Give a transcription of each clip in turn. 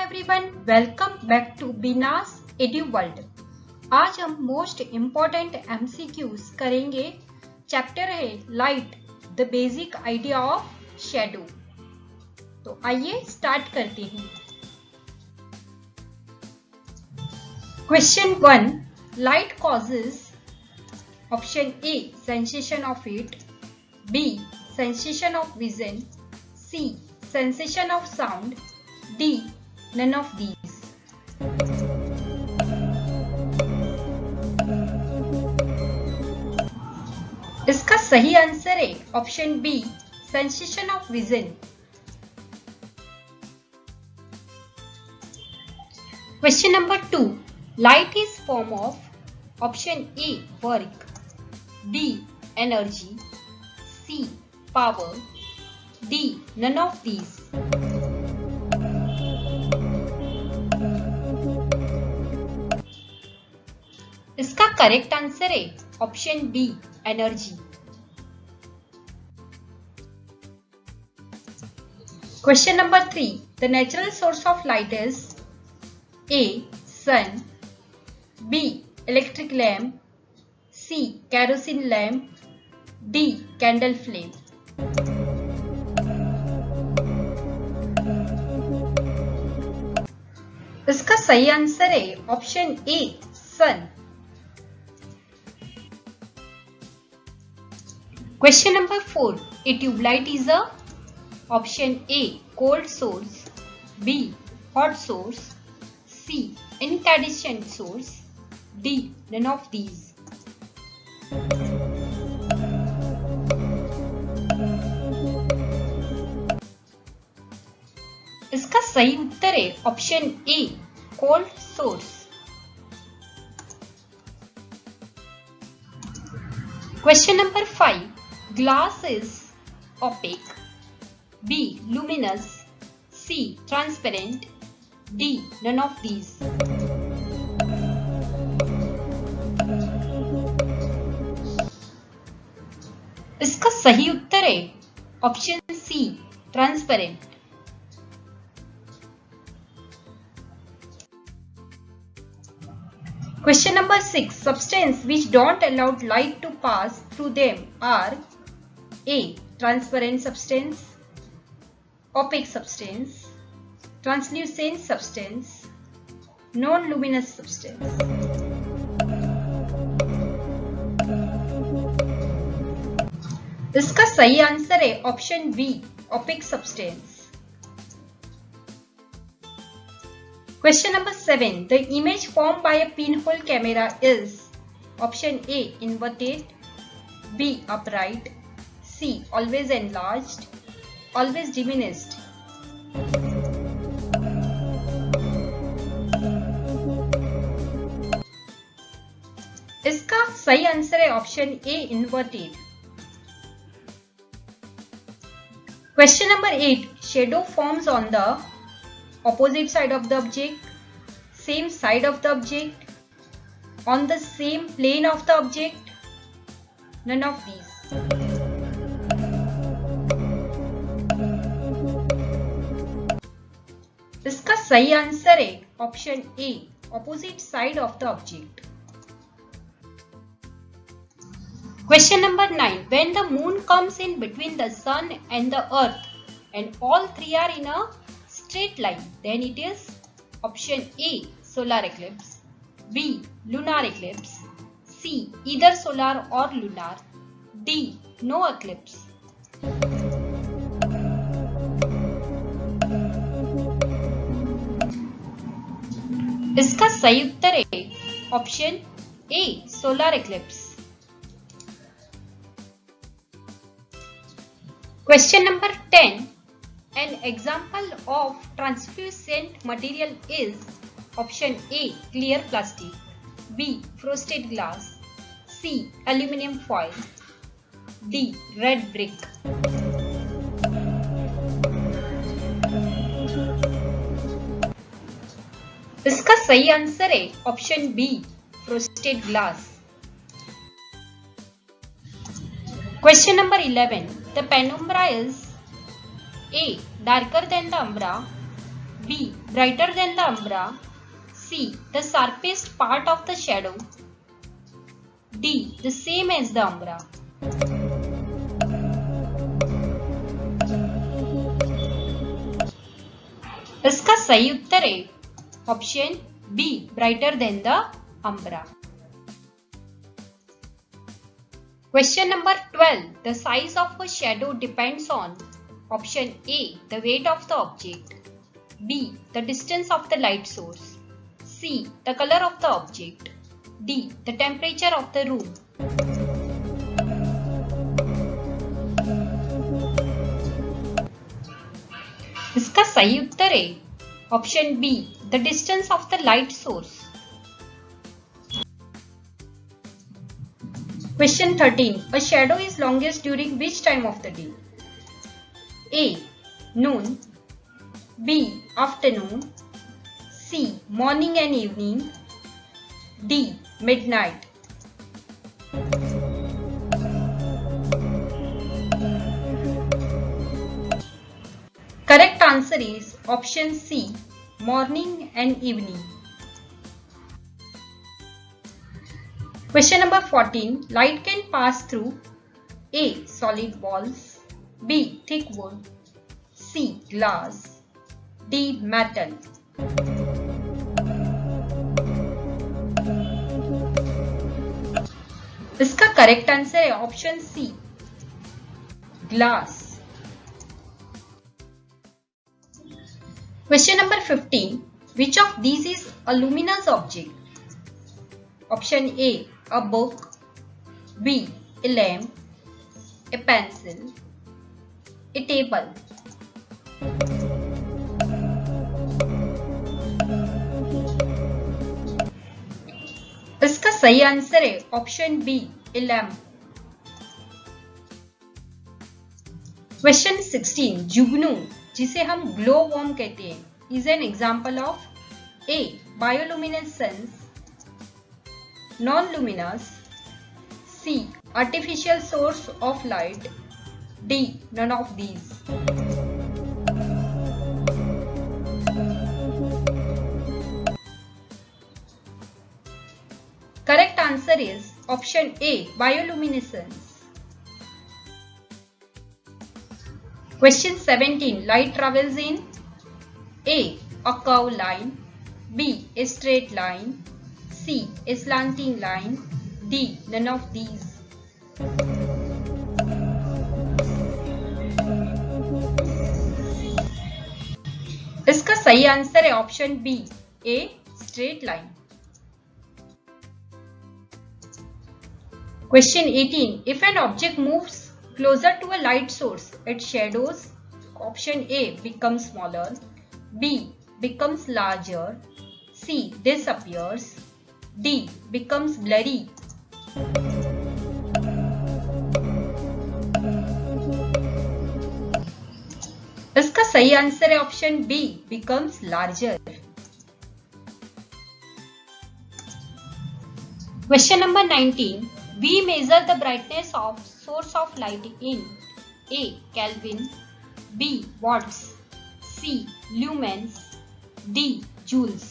Everyone, welcome back to Beenas Edu World. आज हम most important MCQs करेंगे। चैप्टर है light, the basic idea of shadow. तो आइए स्टार्ट करते हैं। Question 1, light causes option A sensation of heat, B sensation of vision, C sensation of sound, D none of these। इसका सही answer है option B sensation of vision. Question number 2, light is form of option A work, B energy, C power, D none of these. इसका correct answer है option B energy. Question number 3, the natural source of light is A sun, B electric lamp, C kerosene lamp, D candle flame. इसका सही answer है option A sun. Question number 4, a tube light is a option A cold source, B hot source, C incandescent source, D none of these। इसका सही उत्तर है option A cold source. Question number 5, glass is opaque, B luminous, C transparent, D none of these। इसका सही उत्तर है option C transparent. Question number 6, substances which don't allow light to pass through them are A transparent substance, opaque substance, translucent substance, non-luminous substance। इसका सही answer है option B opaque substance। Question number 7, the image formed by a pinhole camera is option A inverted, B upright, C always enlarged, always diminished। इसका सही answer है option A inverted। Question number 8, shadow forms on the opposite side of the object, same side of the object, on the same plane of the object, none of these। इसका सही answer है option A opposite side of the object। Question number 9, when the moon comes in between the sun and the earth and all three are in a straight line, then it is option A solar eclipse, B lunar eclipse, C either solar or lunar, D no eclipse। इसका सही उत्तर है option A solar eclipse। Question number 10, an example of translucent material is option A clear plastic, B frosted glass, C aluminum foil, D red brick। इसका सही answer है option B frosted glass. Question number 11, the penumbra is A darker than the umbra, B brighter than the umbra. C, the sharpest part of the shadow. D, the same as the umbra. इसका सही उत्तर है option B, brighter than the umbra. Question number 12. The size of a shadow depends on option A, the weight of the object. B, the distance of the light source. C, the color of the object. D, the temperature of the room. इसका सही उत्तर है option B, the distance of the light source. Question 13. A shadow is longest during which time of the day? A, noon. B, afternoon. C, morning and evening. D, midnight. Correct answer is option C, morning and evening. Question number 14. Light can pass through A, solid walls. B, thick wood. C, glass. D, metal. इसका correct answer है option C, glass. Question number 15. Which of these is a luminous object? Option A, a book. B, a lamp. A pencil. A table. इसका सही answer है option B, a lamp. Question 16. जुगनू, जिसे हम glow worm कहते हैं, is an example of A, bioluminescence, non luminous. C, artificial source of light. D, none of these. Correct answer is option A, bioluminescence. Question 17. Light travels in A, a curved line. B, a straight line. C, a slanting line. D, none of these. इसका सही answer है option B, A, straight line. Question 18. If an object moves closer to a light source, its shadows, option A, become smaller. B, becomes larger. C, disappears. D, becomes blurry. इसका सही answer है option B, becomes larger. Question number 19. We measure the brightness of source of light in A, Kelvin. B, watts. C, lumens. D, joules.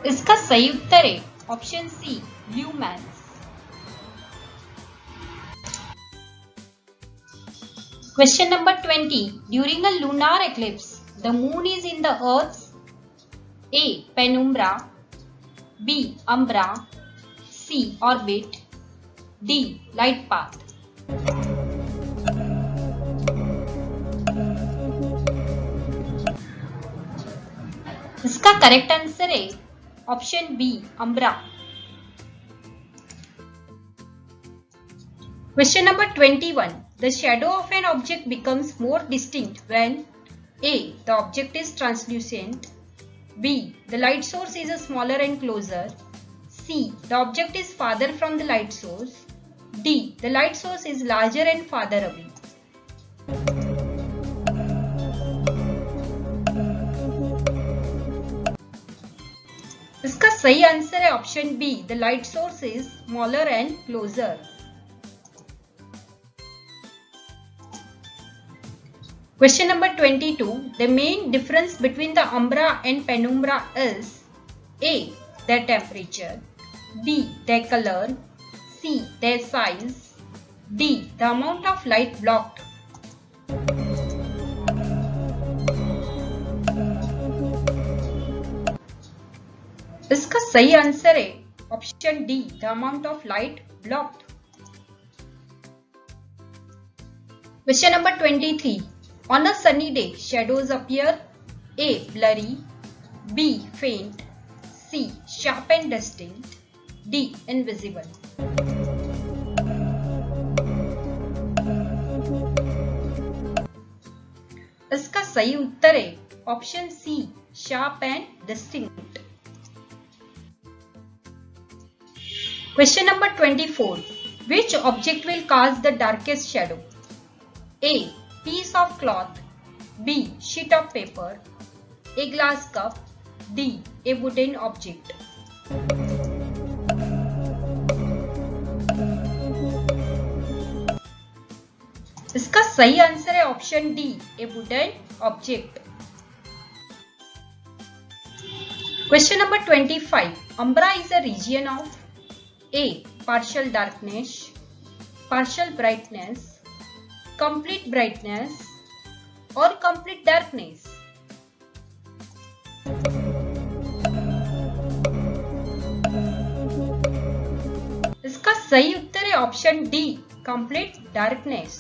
इसका सही उत्तर है option C, lumens. Question number 20. During a lunar eclipse, the moon is in the earth's A, penumbra. B, umbra. C, orbit. D, light path. इसका correct answer है option B, umbra. Question number 21. The shadow of an object becomes more distinct when A, the object is translucent. B, the light source is smaller and closer. C, the object is farther from the light source. D, the light source is larger and farther away. इसका सही answer है option B, the light source is smaller and closer. Question number 22. The main difference between the umbra and penumbra is A. Their temperature, B. Their color, C. Their size, D. The amount of light blocked. इसका सही answer है option D, the amount of light blocked. Question number 23. On a sunny day, shadows appear A. Blurry, B. Faint, C. Sharp and distinct, D. Invisible. इसका सही उत्तर है option C, sharp and distinct. Question number 24. Which object will cast the darkest shadow? A. Piece of cloth, B. Sheet of paper, A. Glass cup, D. A wooden object. इसका सही answer है option D, A wooden object. Question number 25. Umbra is a region of A. Partial darkness, partial brightness, complete brightness or complete darkness. इसका सही उत्तर है option D, complete darkness.